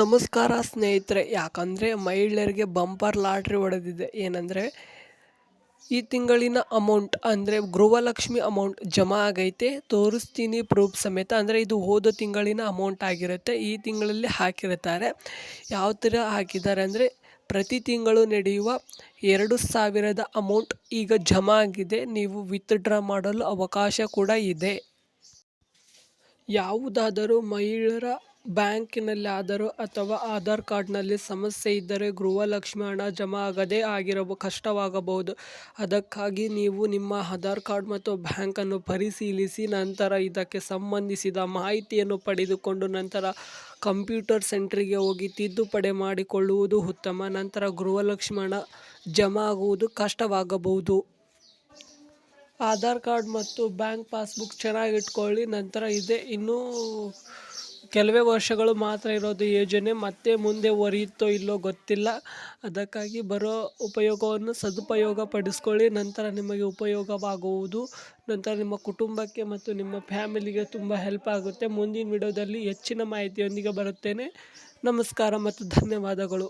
ನಮಸ್ಕಾರ ಸ್ನೇಹಿತರೆ. ಯಾಕಂದರೆ ಮಹಿಳೆಯರಿಗೆ ಬಂಪರ್ ಲಾಟ್ರಿ ಹೊಡೆದಿದೆ. ಏನಂದರೆ ಈ ತಿಂಗಳಿನ ಅಮೌಂಟ್ ಅಂದರೆ ಗೃಹಲಕ್ಷ್ಮಿ ಅಮೌಂಟ್ ಜಮಾ ಆಗೈತೆ. ತೋರಿಸ್ತೀನಿ ಪ್ರೂಫ್ ಸಮೇತ. ಅಂದರೆ ಇದು ಹೋದ ತಿಂಗಳಿನ ಅಮೌಂಟ್ ಆಗಿರುತ್ತೆ. ಈ ತಿಂಗಳಲ್ಲಿ ಹಾಕಿರ್ತಾರೆ. ಯಾವ ಥರ ಹಾಕಿದ್ದಾರೆ ಅಂದರೆ ಪ್ರತಿ ತಿಂಗಳು ನಡೆಯುವ 2,000ದ ಅಮೌಂಟ್ ಈಗ ಜಮಾ ಆಗಿದೆ. ನೀವು ವಿತ್ಡ್ರಾ ಮಾಡಲು ಅವಕಾಶ ಕೂಡ ಇದೆ. ಯಾವುದಾದರೂ ಮಹಿಳೆಯರ ಬ್ಯಾಂಕಿನಲ್ಲಾದರೂ ಅಥವಾ ಆಧಾರ್ ಕಾರ್ಡ್ನಲ್ಲಿ ಸಮಸ್ಯೆ ಇದ್ದರೆ ಗೃಹಲಕ್ಷ್ಮಿ ಹಣ ಜಮಾ ಆಗದೇ ಕಷ್ಟವಾಗಬಹುದು. ಅದಕ್ಕಾಗಿ ನೀವು ನಿಮ್ಮ ಆಧಾರ್ ಕಾರ್ಡ್ ಮತ್ತು ಬ್ಯಾಂಕನ್ನು ಪರಿಶೀಲಿಸಿ ನಂತರ ಇದಕ್ಕೆ ಸಂಬಂಧಿಸಿದ ಮಾಹಿತಿಯನ್ನು ಪಡೆದುಕೊಂಡು ನಂತರ ಕಂಪ್ಯೂಟರ್ ಸೆಂಟರ್ಗೆ ಹೋಗಿ ತಿದ್ದುಪಡಿ ಮಾಡಿಕೊಳ್ಳುವುದು ಉತ್ತಮ. ನಂತರ ಗೃಹಲಕ್ಷ್ಮಿ ಹಣ ಜಮಾ ಆಗುವುದು ಕಷ್ಟವಾಗಬಹುದು. ಆಧಾರ್ ಕಾರ್ಡ್ ಮತ್ತು ಬ್ಯಾಂಕ್ ಪಾಸ್ಬುಕ್ ಚೆನ್ನಾಗಿಟ್ಕೊಳ್ಳಿ. ನಂತರ ಇದೆ ಇನ್ನೂ ಕೆಲವೇ ವರ್ಷಗಳು ಮಾತ್ರ ಇರೋದು ಯೋಜನೆ. ಮತ್ತೆ ಮುಂದೆ ಒರೆಯುತ್ತೋ ಇಲ್ಲೋ ಗೊತ್ತಿಲ್ಲ. ಅದಕ್ಕಾಗಿ ಬರೋ ಉಪಯೋಗವನ್ನು ಸದುಪಯೋಗ ಪಡಿಸ್ಕೊಳ್ಳಿ. ನಂತರ ನಿಮಗೆ ಉಪಯೋಗವಾಗುವುದು. ನಂತರ ನಿಮ್ಮ ಕುಟುಂಬಕ್ಕೆ ಮತ್ತು ನಿಮ್ಮ ಫ್ಯಾಮಿಲಿಗೆ ತುಂಬ ಹೆಲ್ಪ್ ಆಗುತ್ತೆ. ಮುಂದಿನ ವಿಡಿಯೋದಲ್ಲಿ ಹೆಚ್ಚಿನ ಮಾಹಿತಿಯೊಂದಿಗೆ ಬರುತ್ತೇನೆ. ನಮಸ್ಕಾರ ಮತ್ತು ಧನ್ಯವಾದಗಳು.